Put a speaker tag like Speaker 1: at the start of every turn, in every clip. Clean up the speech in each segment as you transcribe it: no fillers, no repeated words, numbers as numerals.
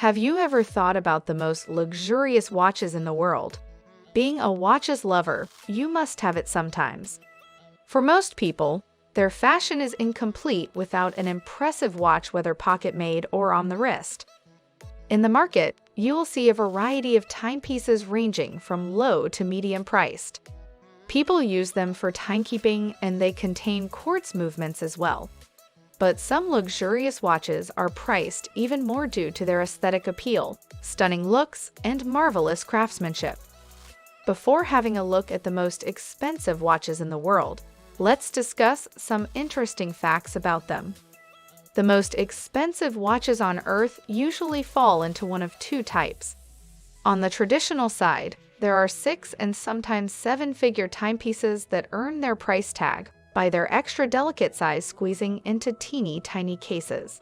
Speaker 1: Have you ever thought about the most luxurious watches in the world? Being a watches lover, you must have it sometimes. For most people, their fashion is incomplete without an impressive watch, whether pocket-made or on the wrist. In the market, you will see a variety of timepieces ranging from low to medium priced. People use them for timekeeping, and they contain quartz movements as well. But some luxurious watches are priced even more due to their aesthetic appeal, stunning looks, and marvelous craftsmanship. Before having a look at the most expensive watches in the world, let's discuss some interesting facts about them. The most expensive watches on Earth usually fall into one of two types. On the traditional side, there are 6- and sometimes 7-figure timepieces that earn their price tag by their extra delicate size squeezing into teeny tiny cases.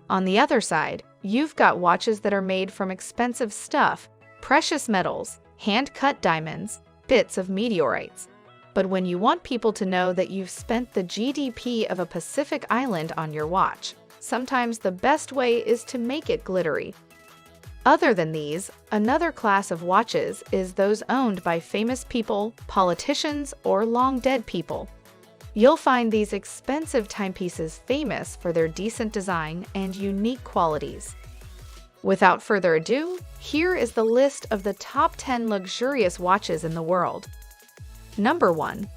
Speaker 1: On the other side, you've got watches that are made from expensive stuff, precious metals, hand-cut diamonds, bits of meteorites. But when you want people to know that you've spent the GDP of a Pacific island on your watch, sometimes the best way is to make it glittery. Other than these, another class of watches is those owned by famous people, politicians, or long-dead people. You'll find these expensive timepieces famous for their decent design and unique qualities. Without further ado, here is the list of the top 10 luxurious watches in the world. Number 1.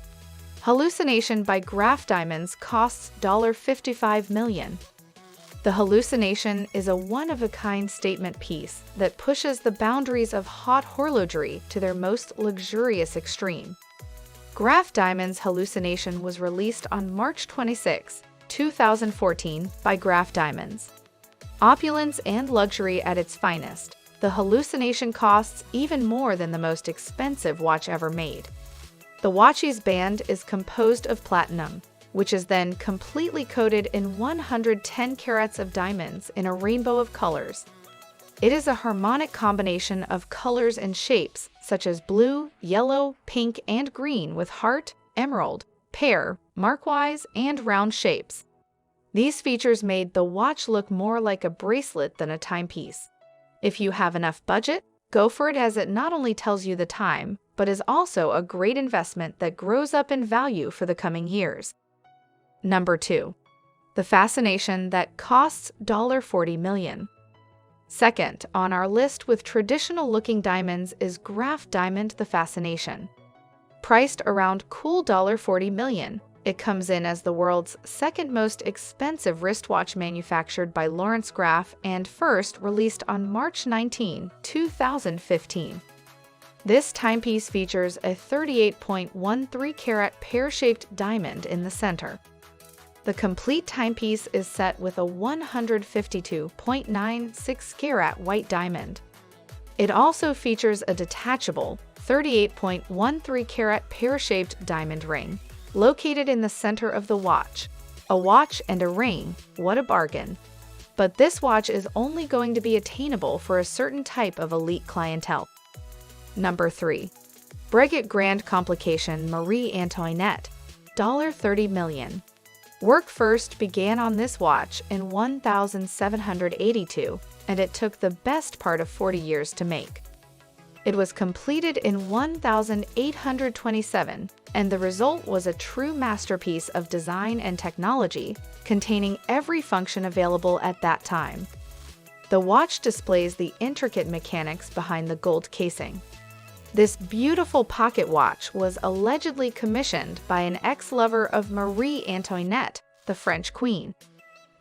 Speaker 1: Hallucination by Graf Diamonds costs $55 million. The Hallucination is a one-of-a-kind statement piece that pushes the boundaries of haute horlogerie to their most luxurious extreme. Graf Diamonds Hallucination was released on March 26, 2014 by Graf Diamonds. Opulence and luxury at its finest, the Hallucination costs even more than the most expensive watch ever made. The watch's band is composed of platinum, which is then completely coated in 110 carats of diamonds in a rainbow of colors. It is a harmonic combination of colors and shapes such as blue, yellow, pink, and green with heart, emerald, pear, marquise, and round shapes. These features made the watch look more like a bracelet than a timepiece. If you have enough budget, go for it, as it not only tells you the time, but is also a great investment that grows up in value for the coming years. Number 2. The Fascination that costs $40 million. Second on our list with traditional-looking diamonds is Graf Diamond The Fascination. Priced around cool $40 million, it comes in as the world's second most expensive wristwatch manufactured by Lawrence Graf and first released on March 19, 2015. This timepiece features a 38.13-carat pear-shaped diamond in the center. The complete timepiece is set with a 152.96-carat white diamond. It also features a detachable 38.13-carat pear-shaped diamond ring, located in the center of the watch. A watch and a ring, what a bargain! But this watch is only going to be attainable for a certain type of elite clientele. Number 3. Breguet Grand Complication Marie Antoinette, $30 million. Work first began on this watch in 1782, and it took the best part of 40 years to make. It was completed in 1827, and the result was a true masterpiece of design and technology, containing every function available at that time. The watch displays the intricate mechanics behind the gold casing. This beautiful pocket watch was allegedly commissioned by an ex-lover of Marie Antoinette, the French queen.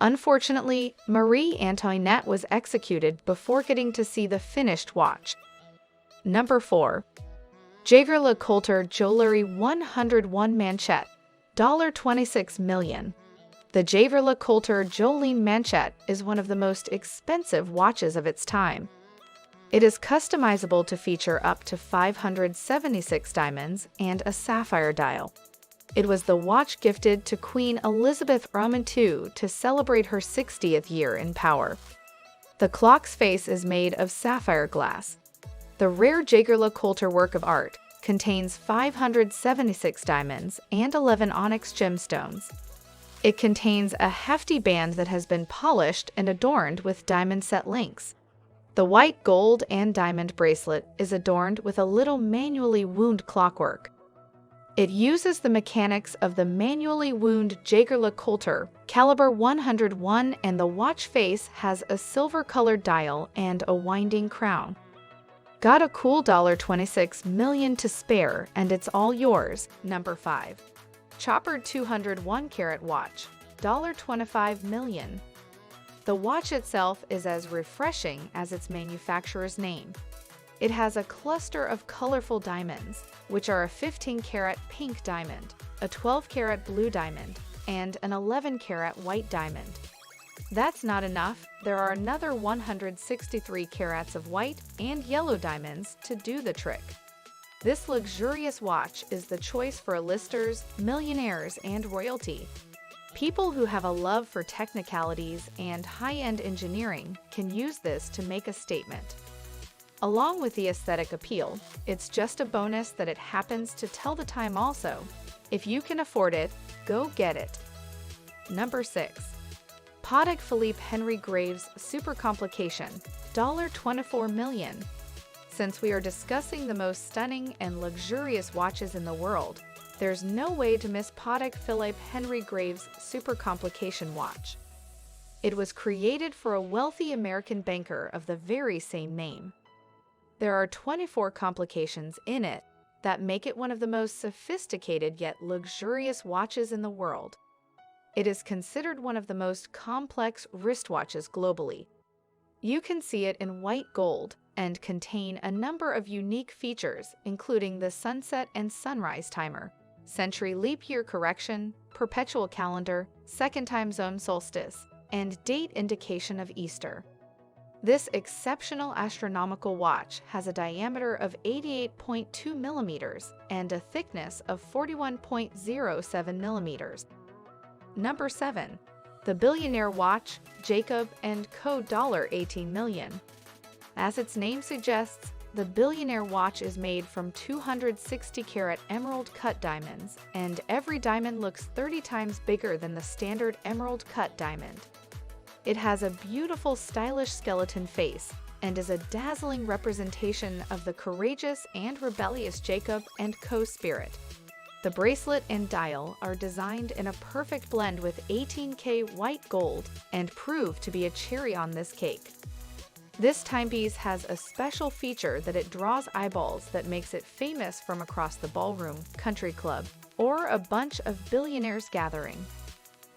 Speaker 1: Unfortunately, Marie Antoinette was executed before getting to see the finished watch. Number 4. Jaeger-LeCoultre Jewelry 101 Manchette, $26 million. The Jaeger-LeCoultre Jolene Manchette is one of the most expensive watches of its time. It is customizable to feature up to 576 diamonds and a sapphire dial. It was the watch gifted to Queen Elizabeth II to celebrate her 60th year in power. The clock's face is made of sapphire glass. The rare Jaeger-LeCoultre work of art contains 576 diamonds and 11 onyx gemstones. It contains a hefty band that has been polished and adorned with diamond set links. The white gold and diamond bracelet is adorned with a little manually wound clockwork. It uses the mechanics of the manually wound Jaeger-LeCoultre caliber 101, and the watch face has a silver-colored dial and a winding crown. Got a cool $26 million to spare, and it's all yours. Number 5. Chopard 201 karat watch, $25 million. The watch itself is as refreshing as its manufacturer's name. It has a cluster of colorful diamonds, which are a 15-karat pink diamond, a 12-karat blue diamond, and an 11-karat white diamond. That's not enough. There are another 163 carats of white and yellow diamonds to do the trick. This luxurious watch is the choice for listers, millionaires, and royalty. People who have a love for technicalities and high-end engineering can use this to make a statement. Along with the aesthetic appeal, it's just a bonus that it happens to tell the time also. If you can afford it, go get it. Number 6. Patek Philippe Henry Graves Super Complication, $24 million. Since we are discussing the most stunning and luxurious watches in the world, there's no way to miss Patek Philippe Henry Graves Super Complication watch. It was created for a wealthy American banker of the very same name. There are 24 complications in it that make it one of the most sophisticated yet luxurious watches in the world. It is considered one of the most complex wristwatches globally. You can see it in white gold and contain a number of unique features, including the sunset and sunrise timer, century leap year correction, perpetual calendar, second time zone solstice, and date indication of Easter. This exceptional astronomical watch has a diameter of 88.2 millimeters and a thickness of 41.07 millimeters. Number 7. The Billionaire Watch, Jacob & Co. $18 million. As its name suggests, the Billionaire Watch is made from 260-karat emerald-cut diamonds, and every diamond looks 30 times bigger than the standard emerald-cut diamond. It has a beautiful, stylish skeleton face and is a dazzling representation of the courageous and rebellious Jacob & Co. spirit. The bracelet and dial are designed in a perfect blend with 18K white gold and prove to be a cherry on this cake. This timepiece has a special feature that it draws eyeballs that makes it famous from across the ballroom, country club, or a bunch of billionaires gathering.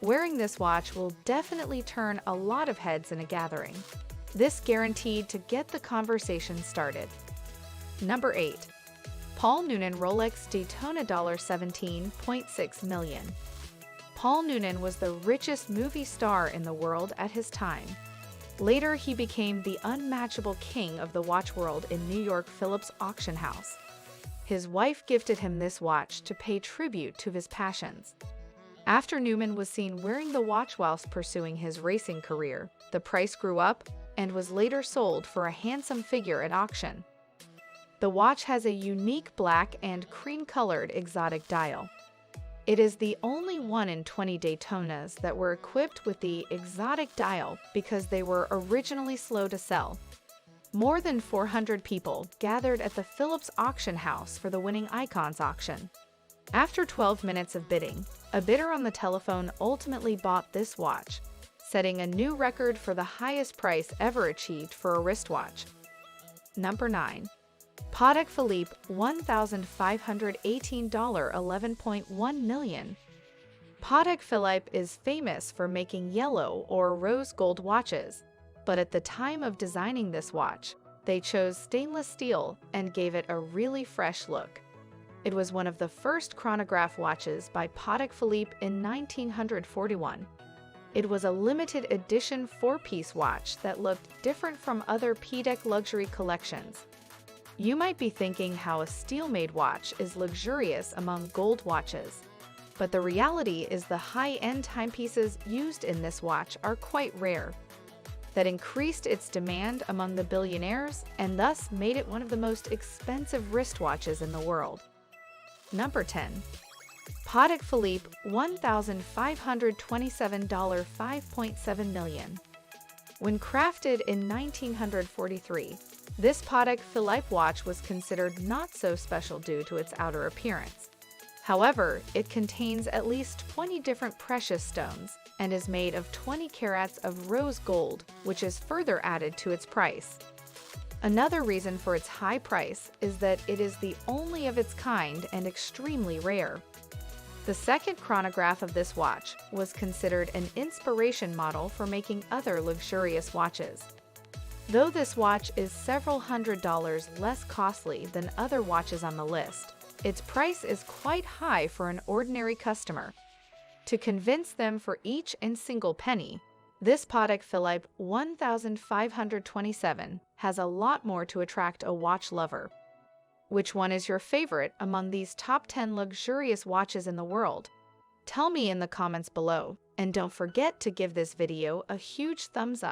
Speaker 1: Wearing this watch will definitely turn a lot of heads in a gathering. This guaranteed to get the conversation started. Number 8. Paul Noonan Rolex Daytona $17.6 million. Paul Noonan was the richest movie star in the world at his time. Later, he became the unmatchable king of the watch world in New York Phillips Auction House. His wife gifted him this watch to pay tribute to his passions. After Noonan was seen wearing the watch whilst pursuing his racing career, the price grew up and was later sold for a handsome figure at auction. The watch has a unique black and cream-colored exotic dial. It is the only one in 20 Daytonas that were equipped with the exotic dial because they were originally slow to sell. More than 400 people gathered at the Phillips Auction House for the winning Icons auction. After 12 minutes of bidding, a bidder on the telephone ultimately bought this watch, setting a new record for the highest price ever achieved for a wristwatch. Number 9. Patek Philippe $1,518 $11.1 million. Patek Philippe is famous for making yellow or rose gold watches, but at the time of designing this watch, they chose stainless steel and gave it a really fresh look. It was one of the first chronograph watches by Patek Philippe in 1941. It was a limited edition 4-piece watch that looked different from other Patek luxury collections. You might be thinking how a steel-made watch is luxurious among gold watches, but the reality is the high-end timepieces used in this watch are quite rare. That increased its demand among the billionaires and thus made it one of the most expensive wristwatches in the world. Number 10. Patek Philippe $1,527 $5.7 million. When crafted in 1943, this Patek Philippe watch was considered not so special due to its outer appearance. However, it contains at least 20 different precious stones and is made of 20 carats of rose gold, which is further added to its price. Another reason for its high price is that it is the only of its kind and extremely rare. The second chronograph of this watch was considered an inspiration model for making other luxurious watches. Though this watch is several $100s less costly than other watches on the list, its price is quite high for an ordinary customer. To convince them for each and single penny, this Patek Philippe 1527 has a lot more to attract a watch lover. Which one is your favorite among these top 10 luxurious watches in the world? Tell me in the comments below, and don't forget to give this video a huge thumbs up.